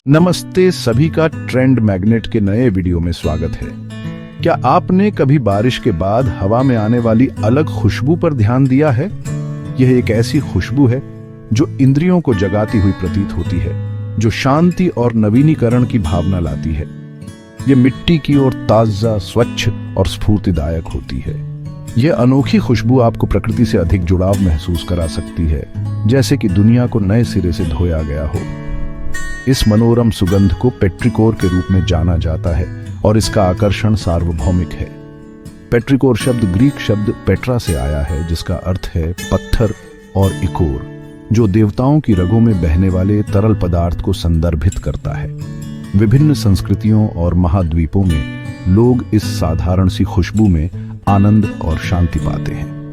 नमस्ते, सभी का ट्रेंड मैग्नेट के नए वीडियो में स्वागत है। क्या आपने कभी बारिश के बाद हवा में आने वाली अलग खुशबू पर ध्यान दिया है? यह एक ऐसी खुशबू है जो इंद्रियों को जगाती हुई प्रतीत होती है, जो शांति और नवीनीकरण की भावना लाती है। यह मिट्टी की ओर ताजा, स्वच्छ और स्फूर्तिदायक होती है। यह अनोखी खुशबू आपको प्रकृति से अधिक जुड़ाव महसूस करा सकती है, जैसे कि दुनिया को नए सिरे से धोया गया हो। इस मनोरम सुगंध को पेट्रिकोर के रूप में जाना जाता है और इसका आकर्षण सार्वभौमिक है। पेट्रिकोर शब्द ग्रीक शब्द पेट्रा से आया है, जिसका अर्थ है पत्थर, और इकोर, जो देवताओं की रगों में बहने वाले तरल पदार्थ को संदर्भित करता है। विभिन्न संस्कृतियों और महाद्वीपों में लोग इस साधारण सी खुशबू में आनंद और शांति पाते हैं।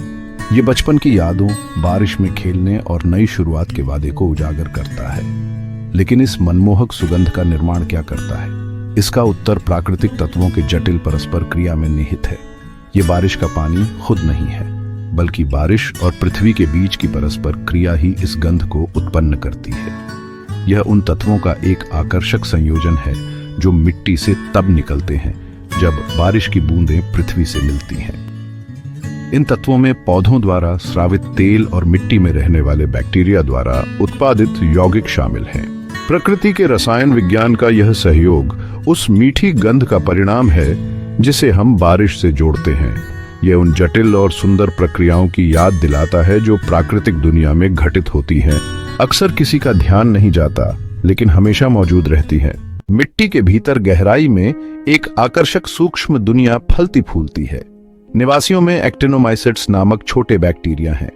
ये बचपन की यादों, बारिश में खेलने और नई शुरुआत के वादे को उजागर करता है। लेकिन इस मनमोहक सुगंध का निर्माण क्या करता है? इसका उत्तर प्राकृतिक तत्वों के जटिल परस्पर क्रिया में निहित है। ये बारिश का पानी खुद नहीं है, बल्कि बारिश और पृथ्वी के बीच की परस्पर क्रिया ही इस गंध को उत्पन्न करती है। यह उन तत्वों का एक आकर्षक संयोजन है जो मिट्टी से तब निकलते हैं जब बारिश की बूंदें पृथ्वी से मिलती हैं। इन तत्वों में पौधों द्वारा स्रावित तेल और मिट्टी में रहने वाले बैक्टीरिया द्वारा उत्पादित यौगिक शामिल हैं। प्रकृति के रसायन विज्ञान का यह सहयोग उस मीठी गंध का परिणाम है जिसे हम बारिश से जोड़ते हैं। यह उन जटिल और सुंदर प्रक्रियाओं की याद दिलाता है जो प्राकृतिक दुनिया में घटित होती हैं। अक्सर किसी का ध्यान नहीं जाता, लेकिन हमेशा मौजूद रहती हैं। मिट्टी के भीतर गहराई में एक आकर्षक सूक्ष्म दुनिया फलती फूलती है। निवासियों में एक्टिनोमाइसेट्स नामक छोटे बैक्टीरिया हैं।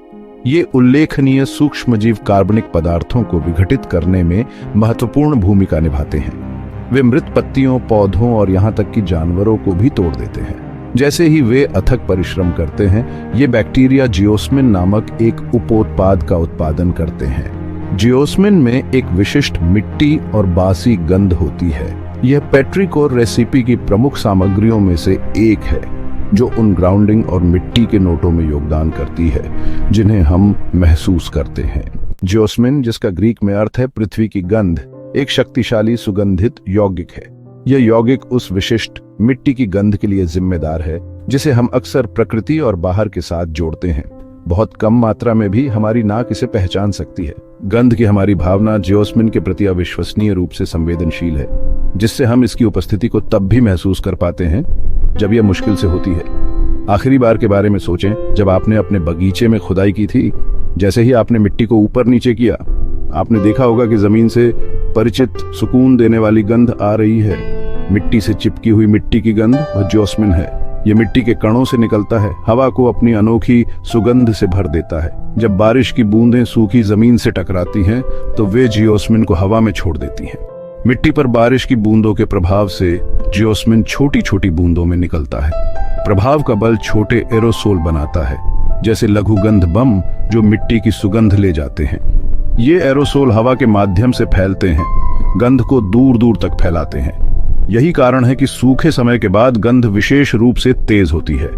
ये उल्लेखनीय सूक्ष्मजीव कार्बनिक पदार्थों को विघटित करने में महत्वपूर्ण भूमिका निभाते हैं। वे मृत पत्तियों, पौधों और यहाँ तक कि जानवरों को भी तोड़ देते हैं। जैसे ही वे अथक परिश्रम करते हैं, ये बैक्टीरिया जियोस्मिन नामक एक उपोत्पाद का उत्पादन करते हैं। जियोस्मिन में एक विशिष्ट मिट्टी और बासी गंध होती है। यह पेट्रिकोर रेसिपी की प्रमुख सामग्रियों में से एक है, जो उन ग्राउंडिंग और मिट्टी के नोटों में योगदान करती है जिन्हें हम महसूस करते हैं। जियोस्मिन, जिसका ग्रीक में अर्थ है पृथ्वी की गंध, एक शक्तिशाली सुगंधित यौगिक है। यह यौगिक उस विशिष्ट मिट्टी की गंध के लिए जिम्मेदार है जिसे हम अक्सर प्रकृति और बाहर के साथ जोड़ते हैं। बहुत कम मात्रा में भी हमारी नाक इसे पहचान सकती है। गंध की हमारी भावना जियोस्मिन के प्रति अविश्वसनीय रूप से संवेदनशील है, जिससे हम इसकी उपस्थिति को तब भी महसूस कर पाते हैं जब यह मुश्किल से होती है। आखिरी बार के बारे में सोचें जब आपने अपने बगीचे में खुदाई की थी। जैसे ही आपने मिट्टी को ऊपर नीचे किया, आपने देखा होगा कि जमीन से परिचित सुकून देने वाली गंध आ रही है। मिट्टी से चिपकी हुई मिट्टी की गंध वह जियोस्मिन है। ये मिट्टी के कणों से निकलता है, हवा को अपनी अनोखी सुगंध से भर देता है। जब बारिश की बूंदें सूखी जमीन से टकराती हैं, तो वे जियोस्मिन को हवा में छोड़ देती हैं। मिट्टी पर बारिश की बूंदों के प्रभाव से जियोस्मिन छोटी छोटी बूंदों में निकलता है। प्रभाव का बल छोटे एरोसोल बनाता है, जैसे लघुगंध बम जो मिट्टी की सुगंध ले जाते हैं। ये एरोसोल हवा के माध्यम से फैलते हैं, गंध को दूर दूर तक फैलाते हैं। यही कारण है कि सूखे समय के बाद गंध विशेष रूप से तेज होती है।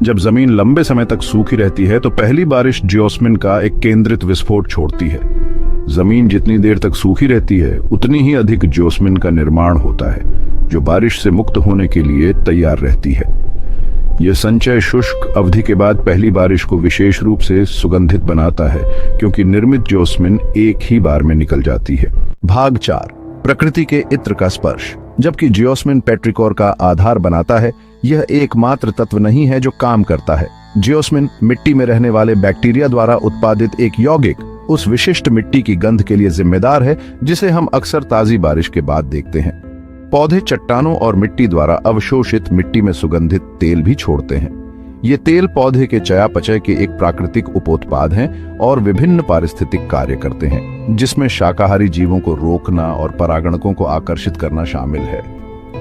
जब जमीन लंबे समय तक सूखी रहती है, तो पहली बारिश जियोस्मिन का एक केंद्रित विस्फोट छोड़ती है। जमीन जितनी देर तक सूखी रहती है, उतनी ही अधिक जियोस्मिन का निर्माण होता है, जो बारिश से मुक्त होने के लिए तैयार रहती है। यह संचय शुष्क अवधि के बाद पहली बारिश को विशेष रूप से सुगंधित बनाता है, क्योंकि निर्मित जियोस्मिन एक ही बार में निकल जाती है। भाग 4, प्रकृति के इत्र का स्पर्श। जबकि जियोस्मिन पेट्रिकोर का आधार बनाता है, यह एकमात्र तत्व नहीं है जो काम करता है। जियोस्मिन मिट्टी में रहने वाले बैक्टीरिया द्वारा उत्पादित एक यौगिक उस विशिष्ट मिट्टी की गंध के लिए जिम्मेदार है, जिसे हम अक्सर ताजी बारिश के बाद देखते हैं। पौधे चट्टानों और मिट्टी द्वारा अवशोषित मिट्टी में सुगंधित तेल भी छोड़ते हैं। ये तेल पौधे के चयापचय के एक प्राकृतिक उपोत्पाद हैं और विभिन्न पारिस्थितिक कार्य करते हैं, जिसमें शाकाहारी जीवों को रोकना और परागणकों को आकर्षित करना शामिल है।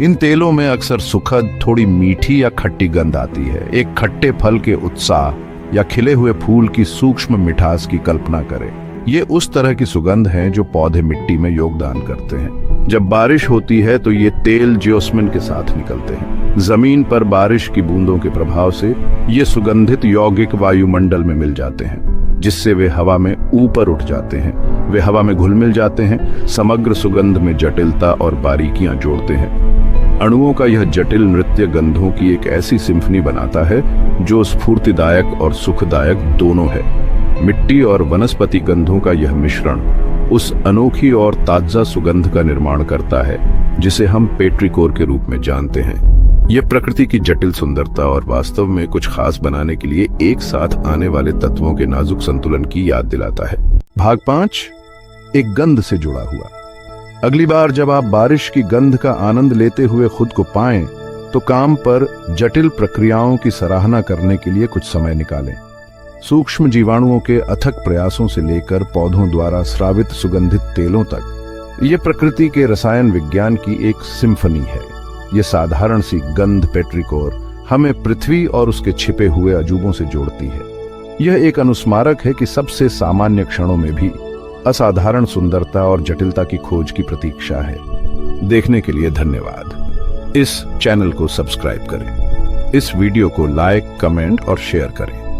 इन तेलों में अक्सर सुखद, थोड़ी मीठी या खट्टी गंध आती है। एक खट्टे फल के उत्साह या खिले हुए फूल की सूक्ष्म मिठास की कल्पना करें। ये उस तरह की सुगंध है जो पौधे मिट्टी में योगदान करते हैं। जब बारिश होती है तो ये तेल जियोस्मिन के साथ निकलते हैं। जमीन पर बारिश की बूंदों के प्रभाव से ये सुगंधित यौगिक वायुमंडल में मिल जाते हैं। जिससे वे हवा में ऊपर उठ जाते हैं। वे हवा में घुल मिल जाते हैं, समग्र सुगंध में जटिलता और बारीकियां जोड़ते हैं। अणुओं का यह जटिल नृत्य गंधों की एक ऐसी सिम्फनी बनाता है जो स्फूर्तिदायक और सुखदायक दोनों है। मिट्टी और वनस्पति गंधों का यह मिश्रण उस अनोखी और ताजा सुगंध का निर्माण करता है जिसे हम पेट्रिकोर के रूप में जानते हैं। यह प्रकृति की जटिल सुंदरता और वास्तव में कुछ खास बनाने के लिए एक साथ आने वाले तत्वों के नाजुक संतुलन की याद दिलाता है। भाग 5, एक गंध से जुड़ा हुआ। अगली बार जब आप बारिश की गंध का आनंद लेते हुए खुद को पाएं, तो काम पर जटिल प्रक्रियाओं की सराहना करने के लिए कुछ समय निकालें। सूक्ष्म जीवाणुओं के अथक प्रयासों से लेकर पौधों द्वारा स्रावित सुगंधित तेलों तक, ये प्रकृति के रसायन विज्ञान की एक सिम्फनी है। ये साधारण सी गंध पेट्रिकोर हमें पृथ्वी और उसके छिपे हुए अजूबों से जोड़ती है। यह एक अनुस्मारक है कि सबसे सामान्य क्षणों में भी असाधारण सुंदरता और जटिलता की खोज की प्रतीक्षा है। देखने के लिए धन्यवाद। इस चैनल को सब्सक्राइब करें, इस वीडियो को लाइक, कमेंट और शेयर करें।